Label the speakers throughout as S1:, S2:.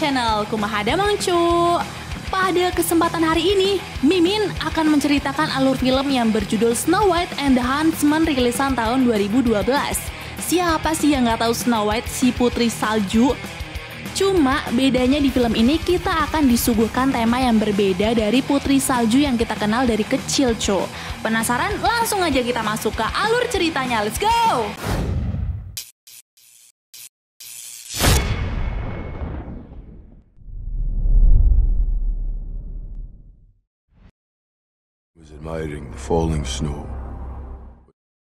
S1: channel Kumaha Damangcu. Pada kesempatan hari ini, Mimin akan menceritakan alur film yang berjudul Snow White and the Huntsman rilisan tahun 2012. Siapa sih yang nggak tahu Snow White, si putri salju? Cuma bedanya di film ini kita akan disuguhkan tema yang berbeda dari putri salju yang kita kenal dari kecil, cu. Penasaran? Langsung aja kita masuk ke alur ceritanya. Let's go!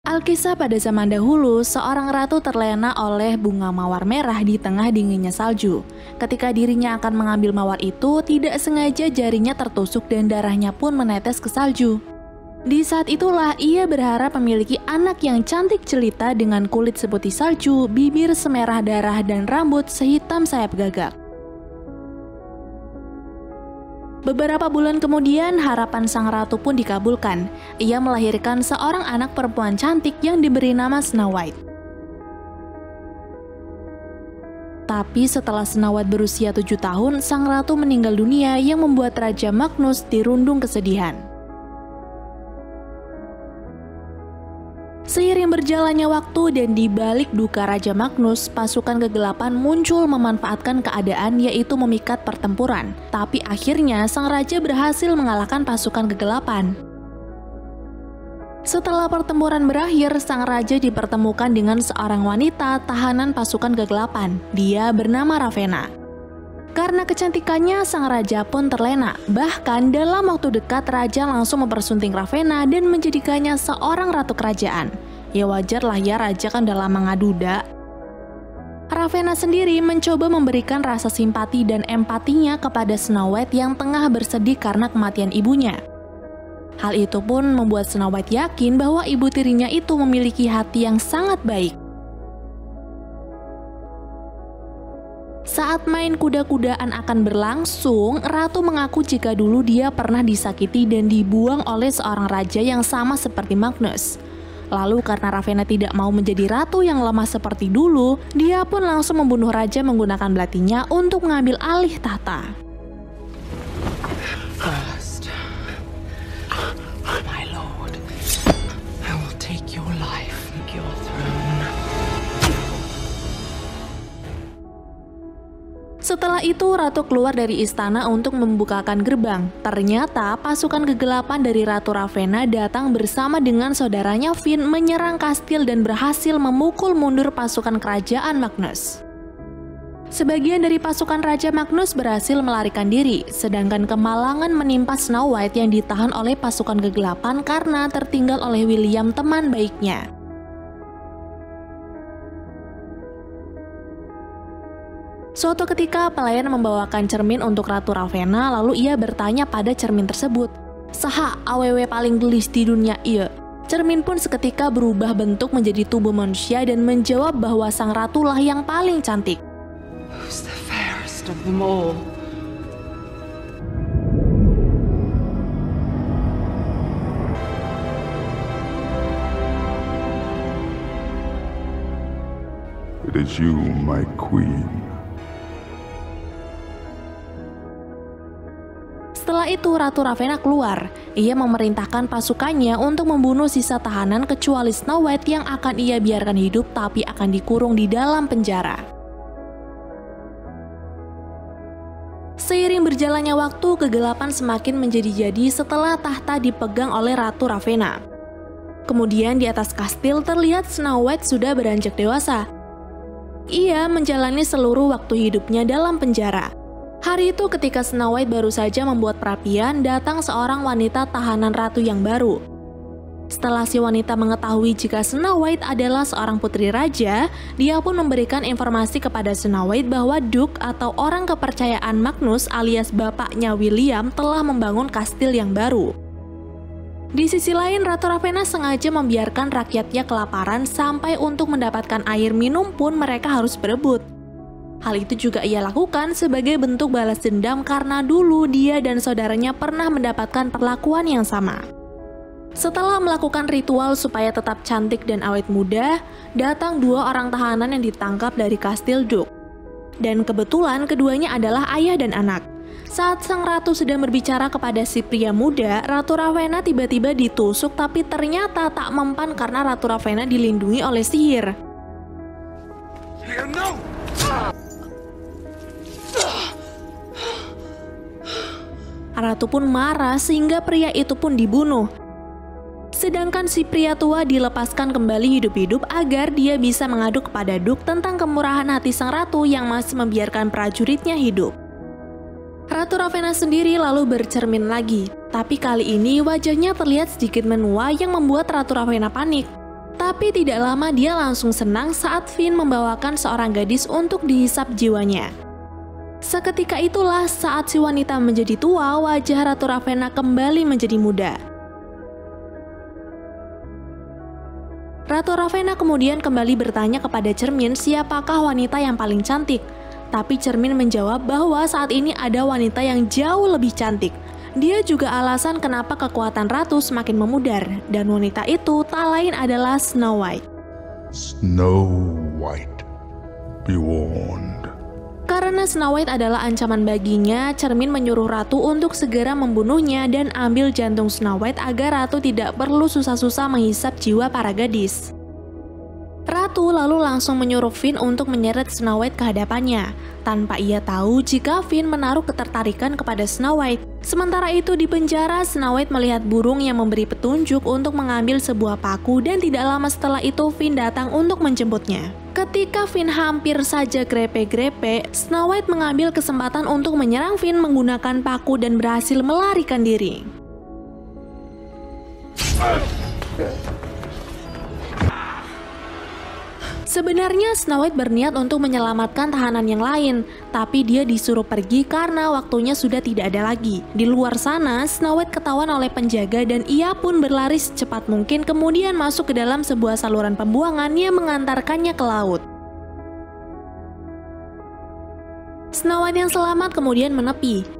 S1: Alkisah pada zaman dahulu, seorang ratu terlena oleh bunga mawar merah di tengah dinginnya salju. Ketika dirinya akan mengambil mawar itu, tidak sengaja jarinya tertusuk dan darahnya pun menetes ke salju. Di saat itulah ia berharap memiliki anak yang cantik jelita dengan kulit seputih salju, bibir semerah darah dan rambut sehitam sayap gagak. Beberapa bulan kemudian, harapan sang ratu pun dikabulkan. Ia melahirkan seorang anak perempuan cantik yang diberi nama Snow White. Tapi setelah Snow White berusia 7 tahun, sang ratu meninggal dunia yang membuat Raja Magnus dirundung kesedihan. Seiring berjalannya waktu dan di balik duka Raja Magnus, pasukan kegelapan muncul memanfaatkan keadaan, yaitu memikat pertempuran. Tapi akhirnya sang raja berhasil mengalahkan pasukan kegelapan. Setelah pertempuran berakhir, sang raja dipertemukan dengan seorang wanita tahanan pasukan kegelapan. Dia bernama Ravenna. Karena kecantikannya, sang raja pun terlena. Bahkan dalam waktu dekat, raja langsung mempersunting Ravenna dan menjadikannya seorang ratu kerajaan. Ya wajar lah ya, raja kan udah lama ngaduda. Ravenna sendiri mencoba memberikan rasa simpati dan empatinya kepada Snow White yang tengah bersedih karena kematian ibunya. Hal itu pun membuat Snow White yakin bahwa ibu tirinya itu memiliki hati yang sangat baik. Saat main kuda-kudaan akan berlangsung, ratu mengaku jika dulu dia pernah disakiti dan dibuang oleh seorang raja yang sama seperti Magnus. Lalu karena Ravenna tidak mau menjadi ratu yang lemah seperti dulu, dia pun langsung membunuh raja menggunakan belatinya untuk mengambil alih tahta.
S2: First, my lord, I will take your life and your throne.
S1: Setelah itu, ratu keluar dari istana untuk membukakan gerbang. Ternyata pasukan kegelapan dari Ratu Ravenna datang bersama dengan saudaranya Finn menyerang kastil dan berhasil memukul mundur pasukan kerajaan Magnus. Sebagian dari pasukan Raja Magnus berhasil melarikan diri, sedangkan kemalangan menimpa Snow White yang ditahan oleh pasukan kegelapan karena tertinggal oleh William, teman baiknya. Suatu ketika, pelayan membawakan cermin untuk Ratu Ravenna, lalu ia bertanya pada cermin tersebut, "Saha awewe paling gelis di dunia ieu?" Cermin pun seketika berubah bentuk menjadi tubuh manusia dan menjawab bahwa sang ratulah yang paling cantik.
S2: Who's the fairest of them all?
S3: It is you, my queen.
S1: Setelah itu, Ratu Ravenna keluar. Ia memerintahkan pasukannya untuk membunuh sisa tahanan kecuali Snow White yang akan ia biarkan hidup tapi akan dikurung di dalam penjara. Seiring berjalannya waktu, kegelapan semakin menjadi-jadi setelah tahta dipegang oleh Ratu Ravenna. Kemudian di atas kastil terlihat Snow White sudah beranjak dewasa. Ia menjalani seluruh waktu hidupnya dalam penjara. Hari itu ketika Snow White baru saja membuat perapian, datang seorang wanita tahanan ratu yang baru. Setelah si wanita mengetahui jika Snow White adalah seorang putri raja, dia pun memberikan informasi kepada Snow White bahwa Duke atau orang kepercayaan Magnus alias bapaknya William telah membangun kastil yang baru. Di sisi lain, Ratu Ravenna sengaja membiarkan rakyatnya kelaparan sampai untuk mendapatkan air minum pun mereka harus berebut. Hal itu juga ia lakukan sebagai bentuk balas dendam karena dulu dia dan saudaranya pernah mendapatkan perlakuan yang sama. Setelah melakukan ritual supaya tetap cantik dan awet muda, datang 2 orang tahanan yang ditangkap dari kastil Duke. Dan kebetulan keduanya adalah ayah dan anak. Saat sang ratu sedang berbicara kepada si pria muda, Ratu Ravenna tiba-tiba ditusuk tapi ternyata tak mempan karena Ratu Ravenna dilindungi oleh sihir. Ratu pun marah sehingga pria itu pun dibunuh. Sedangkan si pria tua dilepaskan kembali hidup-hidup agar dia bisa mengadu kepada Duke tentang kemurahan hati sang ratu yang masih membiarkan prajuritnya hidup. Ratu Ravenna sendiri lalu bercermin lagi, tapi kali ini wajahnya terlihat sedikit menua yang membuat Ratu Ravenna panik. Tapi tidak lama dia langsung senang saat Finn membawakan seorang gadis untuk dihisap jiwanya. Seketika itulah saat si wanita menjadi tua, wajah Ratu Ravenna kembali menjadi muda. Ratu Ravenna kemudian kembali bertanya kepada cermin siapakah wanita yang paling cantik. Tapi cermin menjawab bahwa saat ini ada wanita yang jauh lebih cantik. Dia juga alasan kenapa kekuatan ratu semakin memudar, dan wanita itu tak lain adalah Snow White.
S3: Snow White, be warned.
S1: Karena Snow White adalah ancaman baginya, cermin menyuruh ratu untuk segera membunuhnya dan ambil jantung Snow White agar ratu tidak perlu susah-susah menghisap jiwa para gadis. Ratu lalu langsung menyuruh Finn untuk menyeret Snow White ke hadapannya, tanpa ia tahu jika Finn menaruh ketertarikan kepada Snow White. Sementara itu di penjara, Snow White melihat burung yang memberi petunjuk untuk mengambil sebuah paku dan tidak lama setelah itu Finn datang untuk menjemputnya. Ketika Finn hampir saja grepe-grepe, Snow White mengambil kesempatan untuk menyerang Finn menggunakan paku dan berhasil melarikan diri. Sebenarnya Snow White berniat untuk menyelamatkan tahanan yang lain, tapi dia disuruh pergi karena waktunya sudah tidak ada lagi. Di luar sana, Snow White ketahuan oleh penjaga dan ia pun berlari secepat mungkin kemudian masuk ke dalam sebuah saluran pembuangan yang mengantarkannya ke laut. Snow White yang selamat kemudian menepi.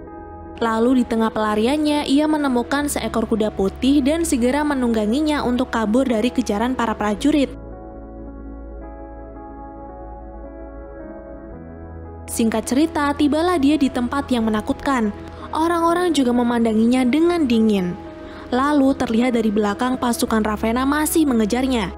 S1: Lalu di tengah pelariannya, ia menemukan seekor kuda putih dan segera menungganginya untuk kabur dari kejaran para prajurit. Singkat cerita, tibalah dia di tempat yang menakutkan. Orang-orang juga memandanginya dengan dingin. Lalu terlihat dari belakang pasukan Ravenna masih mengejarnya.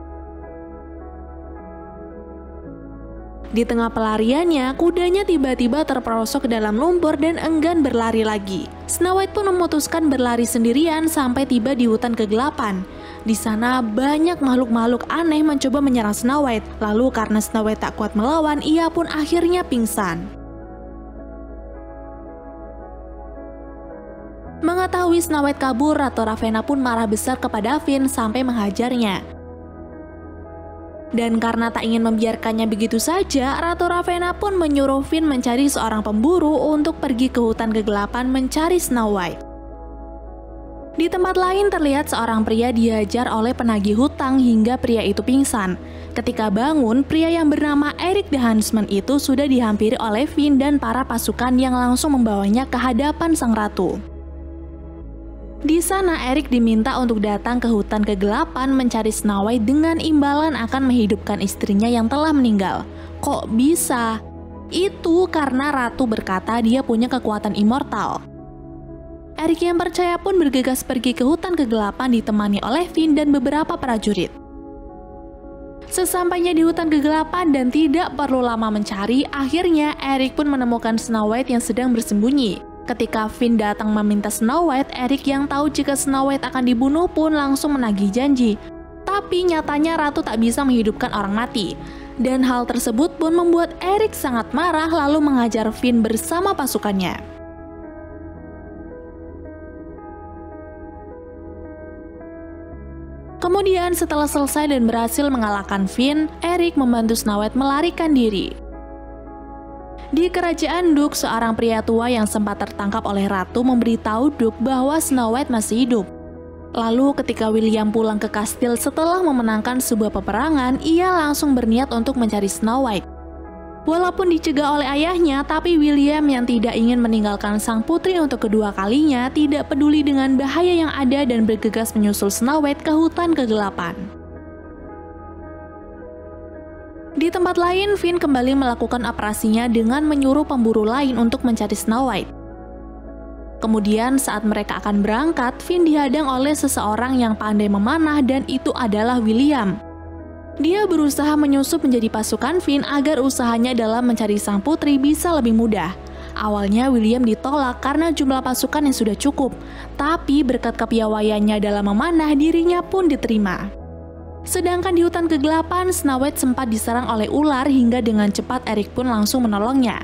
S1: Di tengah pelariannya, kudanya tiba-tiba terperosok ke dalam lumpur dan enggan berlari lagi. Snow White pun memutuskan berlari sendirian sampai tiba di hutan kegelapan. Di sana banyak makhluk-makhluk aneh mencoba menyerang Snow White. Lalu karena Snow White tak kuat melawan, ia pun akhirnya pingsan. Mengetahui Snow White kabur, Ratu Ravenna pun marah besar kepada Finn sampai menghajarnya. Dan karena tak ingin membiarkannya begitu saja, Ratu Ravenna pun menyuruh Finn mencari seorang pemburu untuk pergi ke hutan kegelapan mencari Snow White. Di tempat lain terlihat seorang pria dihajar oleh penagih hutang hingga pria itu pingsan. Ketika bangun, pria yang bernama Eric the Huntsman itu sudah dihampiri oleh Finn dan para pasukan yang langsung membawanya ke hadapan sang ratu. Di sana Eric diminta untuk datang ke hutan kegelapan mencari Snow White dengan imbalan akan menghidupkan istrinya yang telah meninggal. Kok bisa? Itu karena ratu berkata dia punya kekuatan immortal. Eric yang percaya pun bergegas pergi ke hutan kegelapan ditemani oleh Finn dan beberapa prajurit. Sesampainya di hutan kegelapan dan tidak perlu lama mencari, akhirnya Eric pun menemukan Snow White yang sedang bersembunyi. Ketika Finn datang meminta Snow White, Eric yang tahu jika Snow White akan dibunuh pun langsung menagih janji. Tapi nyatanya ratu tak bisa menghidupkan orang mati. Dan hal tersebut pun membuat Eric sangat marah lalu mengajar Finn bersama pasukannya. Kemudian setelah selesai dan berhasil mengalahkan Finn, Eric membantu Snow White melarikan diri. Di kerajaan Duke, seorang pria tua yang sempat tertangkap oleh ratu memberitahu Duke bahwa Snow White masih hidup. Lalu ketika William pulang ke kastil setelah memenangkan sebuah peperangan, ia langsung berniat untuk mencari Snow White. Walaupun dicegah oleh ayahnya, tapi William yang tidak ingin meninggalkan sang putri untuk kedua kalinya tidak peduli dengan bahaya yang ada dan bergegas menyusul Snow White ke hutan kegelapan. Di tempat lain, Finn kembali melakukan operasinya dengan menyuruh pemburu lain untuk mencari Snow White. Kemudian saat mereka akan berangkat, Finn dihadang oleh seseorang yang pandai memanah dan itu adalah William. Dia berusaha menyusup menjadi pasukan Finn agar usahanya dalam mencari sang putri bisa lebih mudah. Awalnya William ditolak karena jumlah pasukan yang sudah cukup, tapi berkat kepiawaiannya dalam memanah, dirinya pun diterima. Sedangkan di hutan kegelapan, Snow White sempat diserang oleh ular hingga dengan cepat Eric pun langsung menolongnya.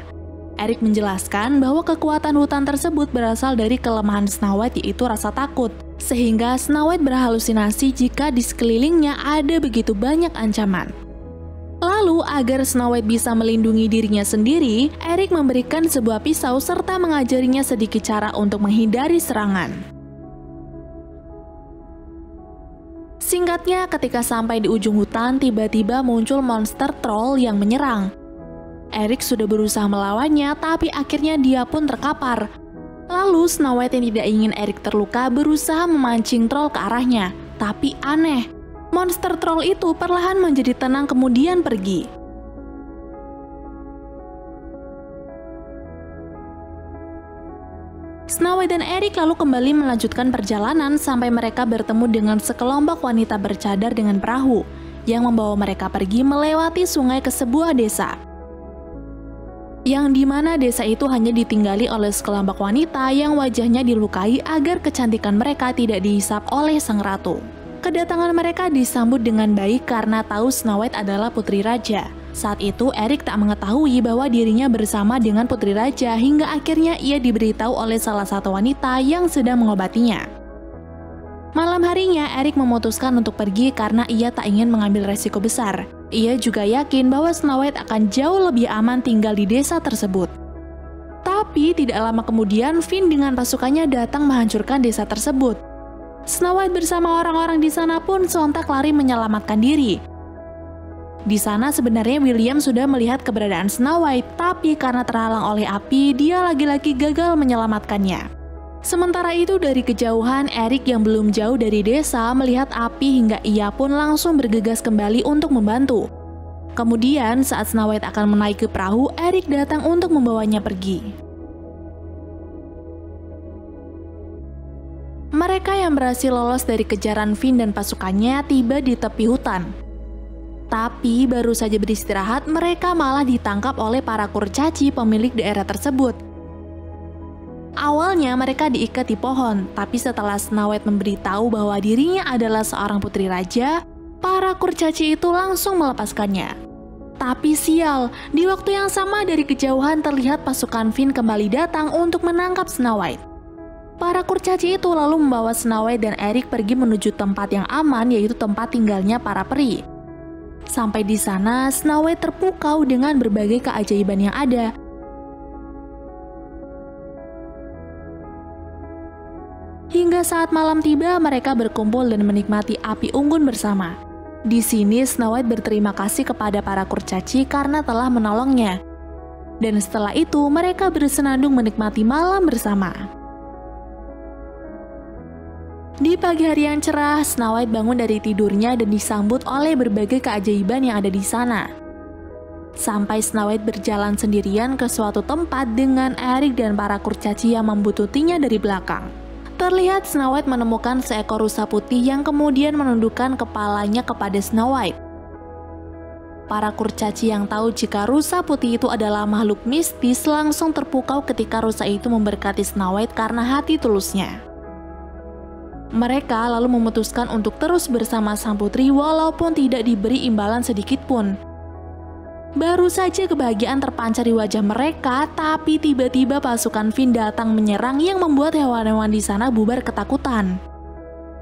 S1: Eric menjelaskan bahwa kekuatan hutan tersebut berasal dari kelemahan Snow White, yaitu rasa takut, sehingga Snow White berhalusinasi jika di sekelilingnya ada begitu banyak ancaman. Lalu, agar Snow White bisa melindungi dirinya sendiri, Eric memberikan sebuah pisau serta mengajarinya sedikit cara untuk menghindari serangan. Singkatnya, ketika sampai di ujung hutan, tiba-tiba muncul monster troll yang menyerang. Eric sudah berusaha melawannya, tapi akhirnya dia pun terkapar. Lalu Snow White yang tidak ingin Eric terluka berusaha memancing troll ke arahnya. Tapi aneh, monster troll itu perlahan menjadi tenang kemudian pergi. Snow White dan Eric lalu kembali melanjutkan perjalanan sampai mereka bertemu dengan sekelompok wanita bercadar dengan perahu yang membawa mereka pergi melewati sungai ke sebuah desa. Yang dimana desa itu hanya ditinggali oleh sekelompok wanita yang wajahnya dilukai agar kecantikan mereka tidak dihisap oleh sang ratu. Kedatangan mereka disambut dengan baik karena tahu Snow White adalah putri raja. Saat itu Eric tak mengetahui bahwa dirinya bersama dengan putri raja hingga akhirnya ia diberitahu oleh salah satu wanita yang sedang mengobatinya. Malam harinya Eric memutuskan untuk pergi karena ia tak ingin mengambil resiko besar. Ia juga yakin bahwa Snow White akan jauh lebih aman tinggal di desa tersebut. Tapi tidak lama kemudian Finn dengan pasukannya datang menghancurkan desa tersebut. Snow White bersama orang-orang di sana pun sontak lari menyelamatkan diri. Di sana sebenarnya William sudah melihat keberadaan Snow White, tapi karena terhalang oleh api, dia lagi-lagi gagal menyelamatkannya. Sementara itu dari kejauhan, Eric yang belum jauh dari desa melihat api hingga ia pun langsung bergegas kembali untuk membantu. Kemudian saat Snow White akan menaiki perahu, Eric datang untuk membawanya pergi. Mereka yang berhasil lolos dari kejaran Finn dan pasukannya tiba di tepi hutan. Tapi baru saja beristirahat, mereka malah ditangkap oleh para kurcaci pemilik daerah tersebut. Awalnya mereka diikat di pohon, tapi setelah Snow White memberitahu bahwa dirinya adalah seorang putri raja, para kurcaci itu langsung melepaskannya. Tapi sial, di waktu yang sama dari kejauhan terlihat pasukan Finn kembali datang untuk menangkap Snow White. Para kurcaci itu lalu membawa Snow White dan Eric pergi menuju tempat yang aman, yaitu tempat tinggalnya para peri. Sampai di sana, Snow White terpukau dengan berbagai keajaiban yang ada. Hingga saat malam tiba, mereka berkumpul dan menikmati api unggun bersama. Di sini Snow White berterima kasih kepada para kurcaci karena telah menolongnya. Dan setelah itu, mereka bersenandung menikmati malam bersama. Di pagi hari yang cerah, Snow White bangun dari tidurnya dan disambut oleh berbagai keajaiban yang ada di sana. Sampai Snow White berjalan sendirian ke suatu tempat dengan Eric dan para kurcaci yang membututinya dari belakang. Terlihat Snow White menemukan seekor rusa putih yang kemudian menundukkan kepalanya kepada Snow White. Para kurcaci yang tahu jika rusa putih itu adalah makhluk mistis langsung terpukau ketika rusa itu memberkati Snow White karena hati tulusnya. Mereka lalu memutuskan untuk terus bersama sang putri walaupun tidak diberi imbalan sedikit pun. Baru saja kebahagiaan terpancar di wajah mereka, tapi tiba-tiba pasukan Finn datang menyerang yang membuat hewan-hewan di sana bubar ketakutan.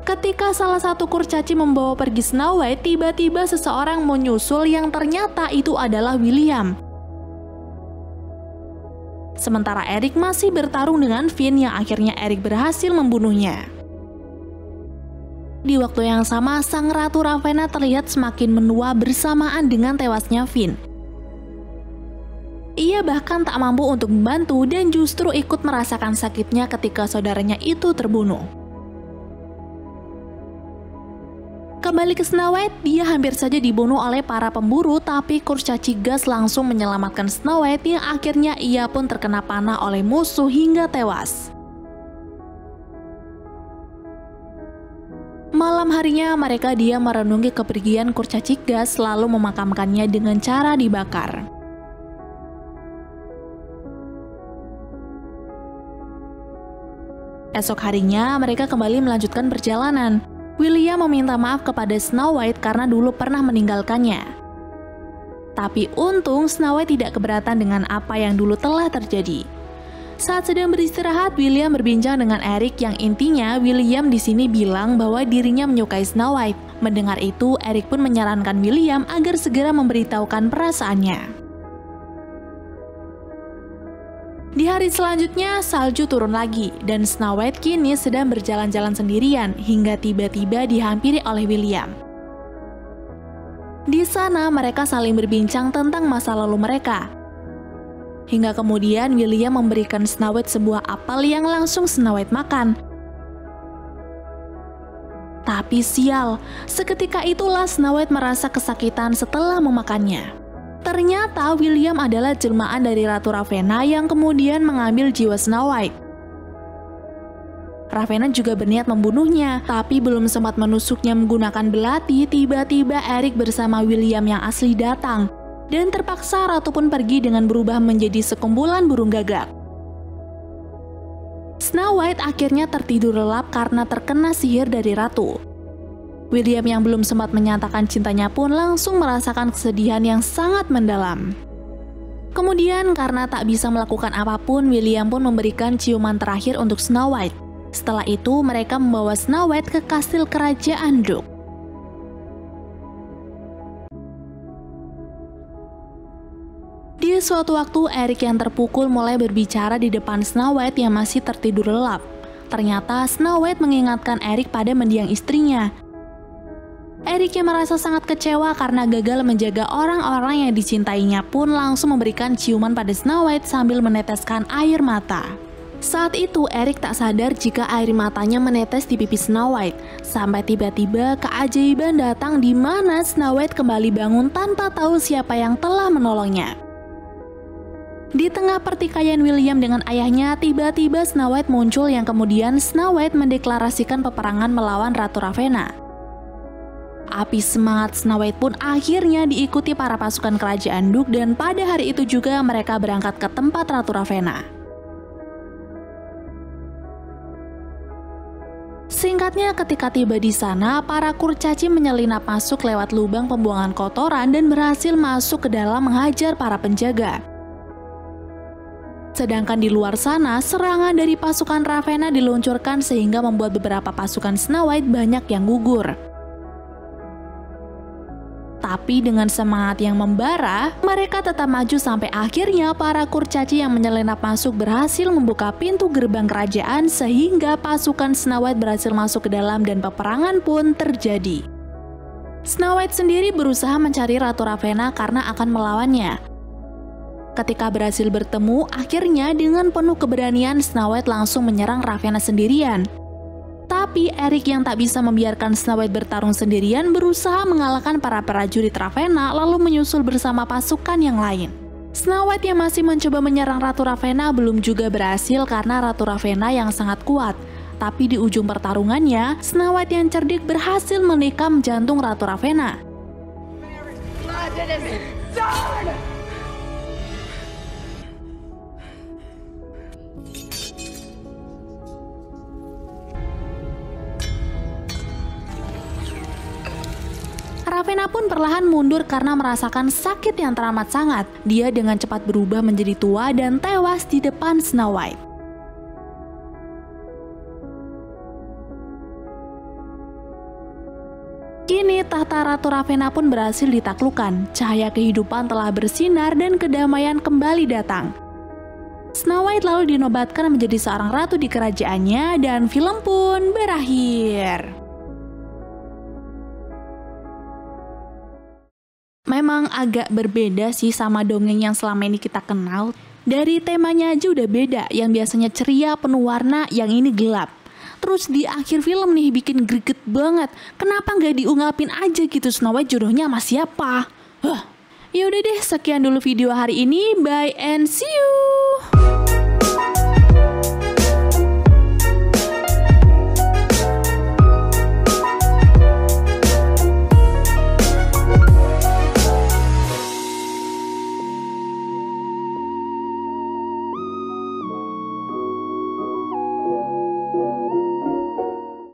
S1: Ketika salah satu kurcaci membawa pergi Snow White, tiba-tiba seseorang menyusul yang ternyata itu adalah William. Sementara Eric masih bertarung dengan Finn yang akhirnya Eric berhasil membunuhnya. Di waktu yang sama, sang Ratu Ravenna terlihat semakin menua bersamaan dengan tewasnya Finn. Ia bahkan tak mampu untuk membantu dan justru ikut merasakan sakitnya ketika saudaranya itu terbunuh. Kembali ke Snow White, dia hampir saja dibunuh oleh para pemburu, tapi kurcaci gas langsung menyelamatkan Snow White yang akhirnya ia pun terkena panah oleh musuh hingga tewas. Malam harinya mereka diam merenungi kepergian kurcaci gas lalu memakamkannya dengan cara dibakar. Esok harinya mereka kembali melanjutkan perjalanan. William meminta maaf kepada Snow White karena dulu pernah meninggalkannya. Tapi untung Snow White tidak keberatan dengan apa yang dulu telah terjadi. Saat sedang beristirahat, William berbincang dengan Eric yang intinya William di sini bilang bahwa dirinya menyukai Snow White. Mendengar itu, Eric pun menyarankan William agar segera memberitahukan perasaannya. Di hari selanjutnya, salju turun lagi, dan Snow White kini sedang berjalan-jalan sendirian hingga tiba-tiba dihampiri oleh William. Di sana, mereka saling berbincang tentang masa lalu mereka. Hingga kemudian William memberikan Snow White sebuah apel yang langsung Snow White makan. Tapi sial, seketika itulah Snow White merasa kesakitan setelah memakannya. Ternyata William adalah jelmaan dari Ratu Ravenna yang kemudian mengambil jiwa Snow White. Ravenna juga berniat membunuhnya, tapi belum sempat menusuknya menggunakan belati, tiba-tiba Eric bersama William yang asli datang, dan terpaksa Ratu pun pergi dengan berubah menjadi sekumpulan burung gagak. Snow White akhirnya tertidur lelap karena terkena sihir dari Ratu. William yang belum sempat menyatakan cintanya pun langsung merasakan kesedihan yang sangat mendalam. Kemudian karena tak bisa melakukan apapun, William pun memberikan ciuman terakhir untuk Snow White. Setelah itu mereka membawa Snow White ke kastil kerajaan Duk. Di suatu waktu, Eric yang terpukul mulai berbicara di depan Snow White yang masih tertidur lelap. Ternyata Snow White mengingatkan Eric pada mendiang istrinya. Eric yang merasa sangat kecewa karena gagal menjaga orang-orang yang dicintainya pun langsung memberikan ciuman pada Snow White sambil meneteskan air mata. Saat itu Eric tak sadar jika air matanya menetes di pipi Snow White. Sampai tiba-tiba keajaiban datang di mana Snow White kembali bangun tanpa tahu siapa yang telah menolongnya. Di tengah pertikaian William dengan ayahnya, tiba-tiba Snow White muncul yang kemudian Snow White mendeklarasikan peperangan melawan Ratu Ravenna. Api semangat Snow White pun akhirnya diikuti para pasukan kerajaan Duk dan pada hari itu juga mereka berangkat ke tempat Ratu Ravenna. Singkatnya, ketika tiba di sana, para kurcaci menyelinap masuk lewat lubang pembuangan kotoran dan berhasil masuk ke dalam menghajar para penjaga. Sedangkan di luar sana, serangan dari pasukan Ravenna diluncurkan sehingga membuat beberapa pasukan Snow White banyak yang gugur. Tapi dengan semangat yang membara, mereka tetap maju sampai akhirnya para kurcaci yang menyelinap masuk berhasil membuka pintu gerbang kerajaan sehingga pasukan Snow White berhasil masuk ke dalam dan peperangan pun terjadi. Snow White sendiri berusaha mencari Ratu Ravenna karena akan melawannya. Ketika berhasil bertemu, akhirnya dengan penuh keberanian Snow White langsung menyerang Ravenna sendirian. Tapi Eric yang tak bisa membiarkan Snow White bertarung sendirian berusaha mengalahkan para prajurit Ravenna lalu menyusul bersama pasukan yang lain. Snow White yang masih mencoba menyerang Ratu Ravenna belum juga berhasil karena Ratu Ravenna yang sangat kuat. Tapi di ujung pertarungannya, Snow White yang cerdik berhasil menikam jantung Ratu Ravenna. Ravenna pun perlahan mundur karena merasakan sakit yang teramat sangat. Dia dengan cepat berubah menjadi tua dan tewas di depan Snow White. Kini tahta Ratu Ravenna pun berhasil ditaklukkan. Cahaya kehidupan telah bersinar dan kedamaian kembali datang. Snow White lalu dinobatkan menjadi seorang ratu di kerajaannya dan film pun berakhir. Memang agak berbeda sih sama dongeng yang selama ini kita kenal. Dari temanya aja udah beda, yang biasanya ceria penuh warna, yang ini gelap. Terus di akhir film nih bikin greget banget. Kenapa nggak diungkapin aja gitu Snow White jodohnya sama siapa? Ya udah deh, sekian dulu video hari ini. Bye and see you.